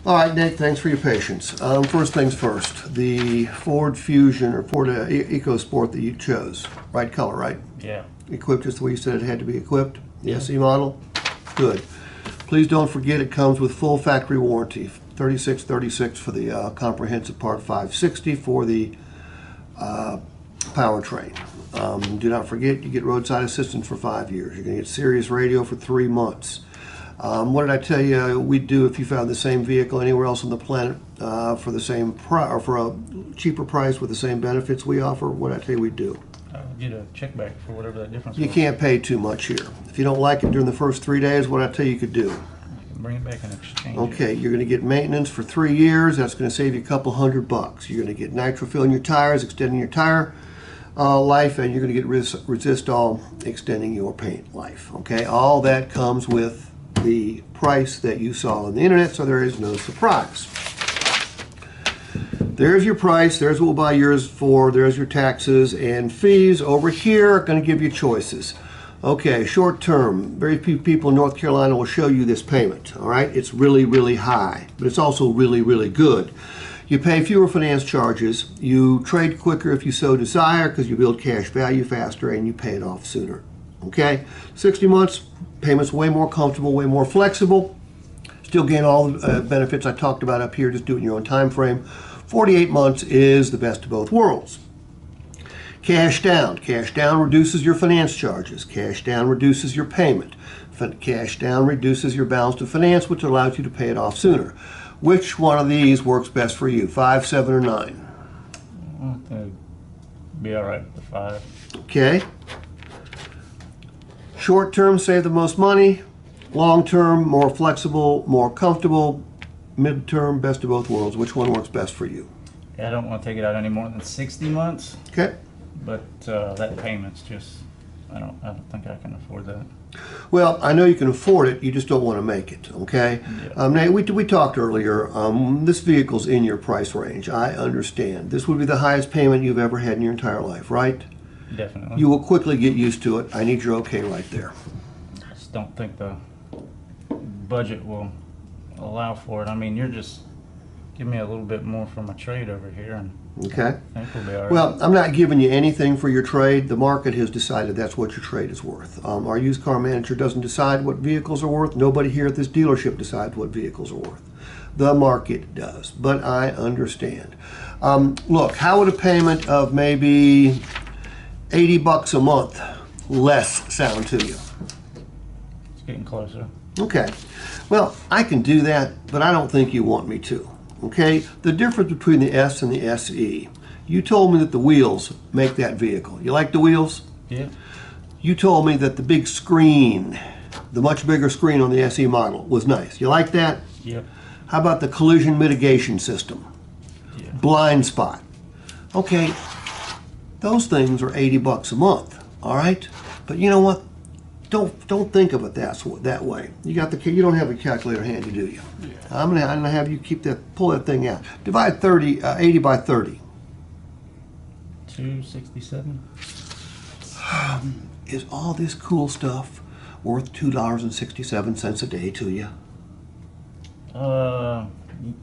All right, Nick, thanks for your patience. First things first, the Ford Fusion or Ford EcoSport that you chose, right color, right? Yeah. Equipped just the way you said it had to be equipped? The SE model? Good. Please don't forget it comes with full factory warranty, $36.36 for the comprehensive part, $560 for the powertrain. Do not forget you get roadside assistance for 5 years. You're going to get Sirius radio for 3 months. What did I tell you we'd do if you found the same vehicle anywhere else on the planet for the same price or for a cheaper price with the same benefits we offer? What did I tell you we'd do? Get a check back for whatever that difference You was. can't pay too much here. If you don't like it during the first 3 days, what did I tell you could do? Bring it back and exchange Okay, it. you're going to get maintenance for 3 years. That's going to save you a couple $100. You're going to get nitro fill in your tires, extending your tire life, and you're going to get Resistol, extending your paint life. Okay, all that comes with the price that you saw on the internet, so there is no surprise. There's your price. There's what we'll buy yours for. There's your taxes and fees. Over here are going to give you choices. Okay, short term. Very few people in North Carolina will show you this payment. All right, it's really, really high, but it's also really, really good. You pay fewer finance charges. You trade quicker if you so desire because you build cash value faster and you pay it off sooner. Okay, 60 months, payments way more comfortable, way more flexible. Still gain all the benefits I talked about up here. Just do it in your own time frame. 48 months is the best of both worlds. Cash down. Cash down reduces your finance charges. Cash down reduces your payment. Cash down reduces your balance to finance, which allows you to pay it off sooner. Which one of these works best for you? 5, 7, or 9? Be all right with the 5. Okay. Short term, save the most money. Long term, more flexible, more comfortable. Mid-term, best of both worlds. Which one works best for you? Yeah, I don't want to take it out any more than 60 months. Okay. But that payment's just, I don't think I can afford that. Well, I know you can afford it. You just don't want to make it. Okay. Yeah. Nate, we talked earlier. This vehicle's in your price range. I understand. This would be the highest payment you've ever had in your entire life, right? Definitely. You will quickly get used to it. I need your okay right there. I just don't think the budget will allow for it. I mean, you're just give me a little bit more for my trade over here, and Okay. I think we'll be all right. Well, I'm not giving you anything for your trade. The market has decided that's what your trade is worth. Our used car manager doesn't decide what vehicles are worth. Nobody here at this dealership decides what vehicles are worth. The market does, but I understand. Look, how would a payment of maybe $80 a month less sound to you? It's getting closer. Okay. Well, I can do that, but I don't think you want me to. Okay? The difference between the S and the SE. You told me that the wheels make that vehicle. You like the wheels? Yeah. You told me that the big screen, the much bigger screen on the SE model was nice. You like that? Yep. How about the collision mitigation system? Yeah. Blind spot. Okay, those things are $80 a month, all right? But you know what? Don't think of it that way. You don't have a calculator handy, do you? Yeah. I'm gonna have you pull that thing out. Divide 80 by 30. 267. Is all this cool stuff worth $2.67 a day to you?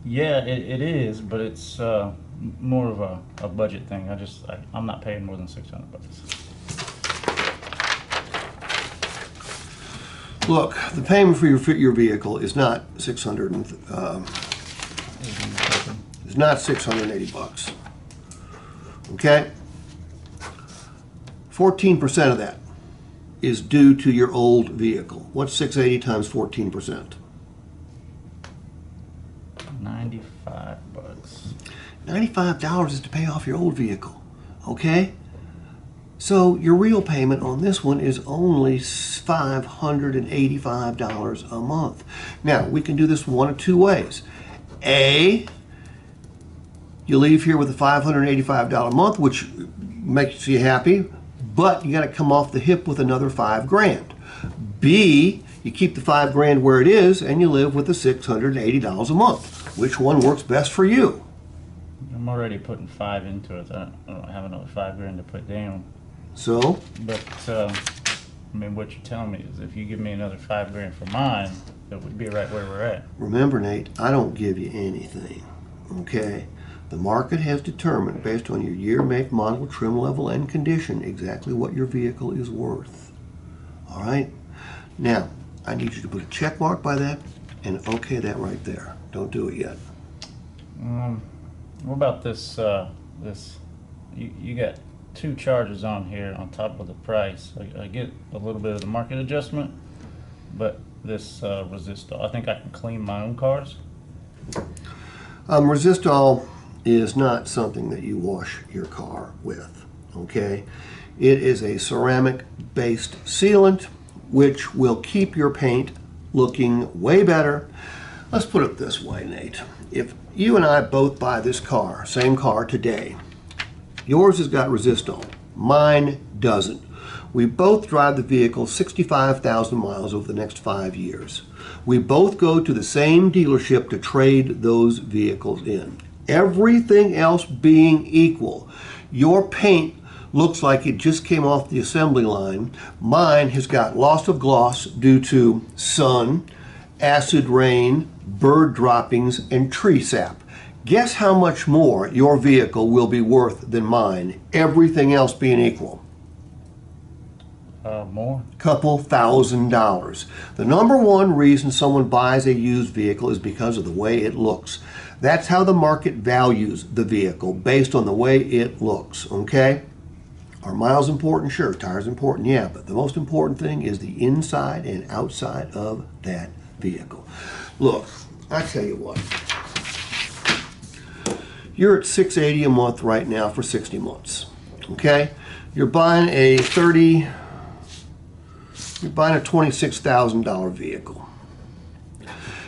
Yeah, it is, but it's more of a budget thing. I'm not paying more than $600. Look, the payment for your vehicle is not it's not $680. Okay? 14% of that is due to your old vehicle. What's 680 times 14%? $95. $95 is to pay off your old vehicle. Okay? So your real payment on this one is only $585 a month. Now, we can do this one of two ways. A, you leave here with a $585 a month, which makes you happy, but you got to come off the hip with another $5,000. B, you keep the $5,000 where it is, and you live with the $680 a month. Which one works best for you? I'm already putting 5 into it. I don't have another $5,000 to put down. So, But I mean, what you're telling me is if you give me another $5,000 for mine, that we'd be right where we're at. Remember, Nate, I don't give you anything, okay? The market has determined, based on your year, make, model, trim level, and condition, exactly what your vehicle is worth. All right? Now, I need you to put a check mark by that and okay that right there. Don't do it yet. What about this? You got 2 charges on here on top of the price. I get a little bit of the market adjustment, but this Resistol, I think I can clean my own cars. Resistol is not something that you wash your car with, okay? It is a ceramic-based sealant which will keep your paint looking way better. Let's put it this way, Nate. If you and I both buy this car, same car today, yours has got Resistol, mine doesn't. We both drive the vehicle 65,000 miles over the next 5 years. We both go to the same dealership to trade those vehicles in. Everything else being equal, your paint looks like it just came off the assembly line. Mine has got loss of gloss due to sun, acid rain, bird droppings, and tree sap. Guess how much more your vehicle will be worth than mine, everything else being equal? More? Couple $1,000s. The number one reason someone buys a used vehicle is because of the way it looks. That's how the market values the vehicle, based on the way it looks, okay? Are miles important? Sure. Tires important? Yeah. But the most important thing is the inside and outside of that vehicle. Look, I tell you what. You're at $680 a month right now for 60 months, okay? You're buying a $26,000 vehicle.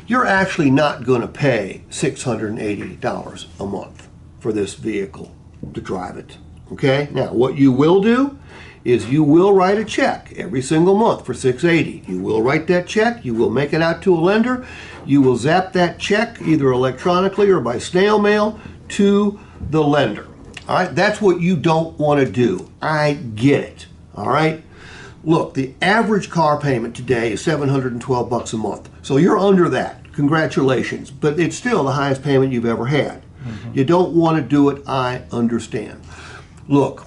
You're actually not going to pay $680 a month for this vehicle to drive it. Okay? Now, what you will do is you will write a check every single month for $680. You will write that check. You will make it out to a lender. You will zap that check either electronically or by snail mail to the lender. All right? That's what you don't want to do. I get it. All right? Look, the average car payment today is $712 a month. So you're under that. Congratulations. But it's still the highest payment you've ever had. You don't want to do it. I understand. Look,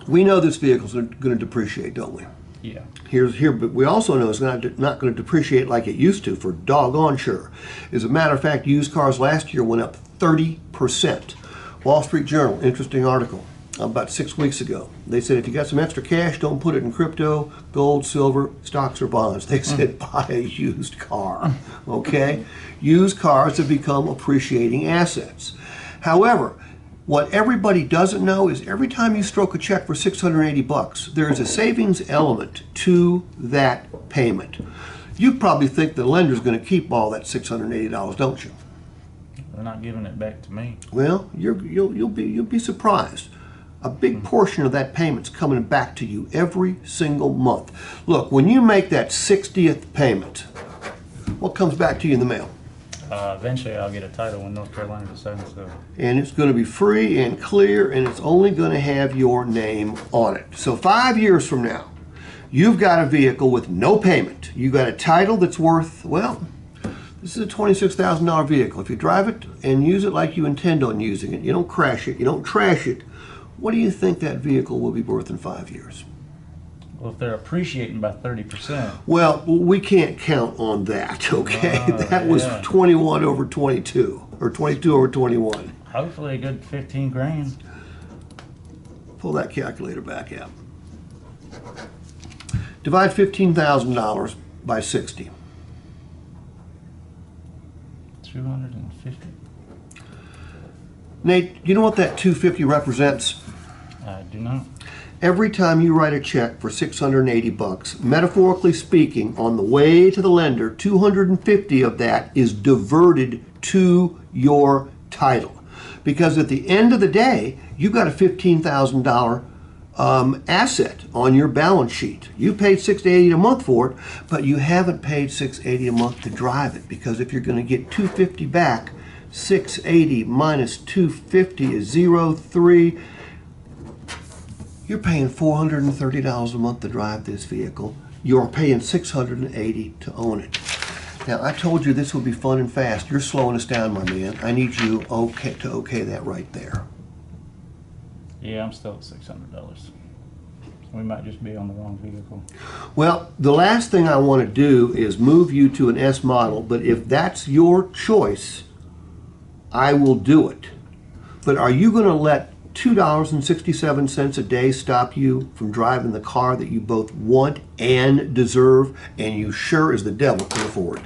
we know this vehicle's going to depreciate, don't we? Yeah. But we also know it's not going to depreciate like it used to, for doggone sure. As a matter of fact, used cars last year went up 30%. Wall Street Journal, interesting article about 6 weeks ago. They said if you got some extra cash, don't put it in crypto, gold, silver, stocks, or bonds. They said buy a used car, okay? Used cars have become appreciating assets. However, what everybody doesn't know is every time you stroke a check for $680, there is a savings element to that payment. You probably think the lender's going to keep all that $680, don't you? They're not giving it back to me. Well, you'll be surprised. A big portion of that payment's coming back to you every single month. Look, when you make that 60th payment, what comes back to you in the mail? Eventually I'll get a title when North Carolina decides to. And it's going to be free and clear, and it's only going to have your name on it. So 5 years from now, you've got a vehicle with no payment. You've got a title that's worth, well, this is a $26,000 vehicle. If you drive it and use it like you intend on using it, you don't crash it, you don't trash it, what do you think that vehicle will be worth in 5 years? Well, if they're appreciating by 30%. Well, we can't count on that, okay? That was yeah. 21 over 22, or 22 over 21. Hopefully a good 15 grand. Pull that calculator back out. Divide $15,000 by 60. 250. Nate, you know what that 250 represents? I do not. Every time you write a check for $680, metaphorically speaking, on the way to the lender, 250 of that is diverted to your title. Because at the end of the day, you've got a $15,000 asset on your balance sheet. You paid $680 a month for it, but you haven't paid $680 a month to drive it, because if you're going to get $250 back, $680 minus $250 is $0.3. You're paying $430 a month to drive this vehicle. You're paying $680 to own it. Now, I told you this would be fun and fast. You're slowing us down, my man. I need you to okay that right there. Yeah, I'm still at $600. We might just be on the wrong vehicle. Well, the last thing I want to do is move you to an S model, but if that's your choice, I will do it. But are you going to let $2.67 a day stop you from driving the car that you both want and deserve, and you sure as the devil can afford?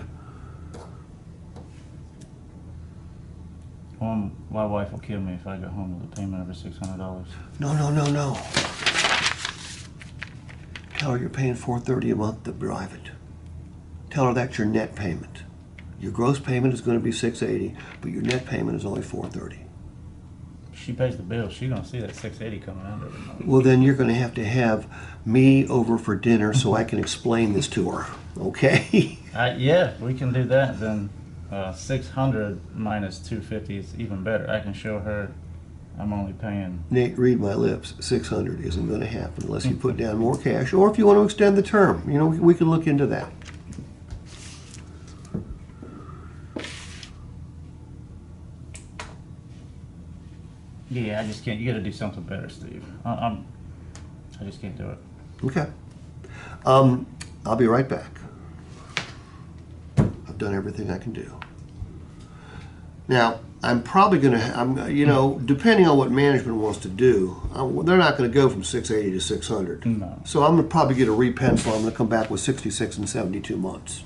My wife will kill me if I go home with a payment over $600. No. Tell her you're paying $430 a month to drive it. Tell her that's your net payment. Your gross payment is going to be $680, but your net payment is only $430. She pays the bill. She's gonna see that $680 coming out every month. Well, then you're going to have me over for dinner so I can explain this to her. Okay? Yeah, we can do that. Then 600 minus 250 is even better. I can show her I'm only paying. Nate, read my lips. 600 isn't going to happen unless you put down more cash, or if you want to extend the term. You know, we can look into that. Yeah, I just can't. You got to do something better, Steve. I just can't do it. Okay. I'll be right back. I've done everything I can do. Now, I'm probably going to, depending on what management wants to do, they're not going to go from 680 to 600. No. So I'm going to probably get a repencil. I'm going to come back with 66 and 72 months.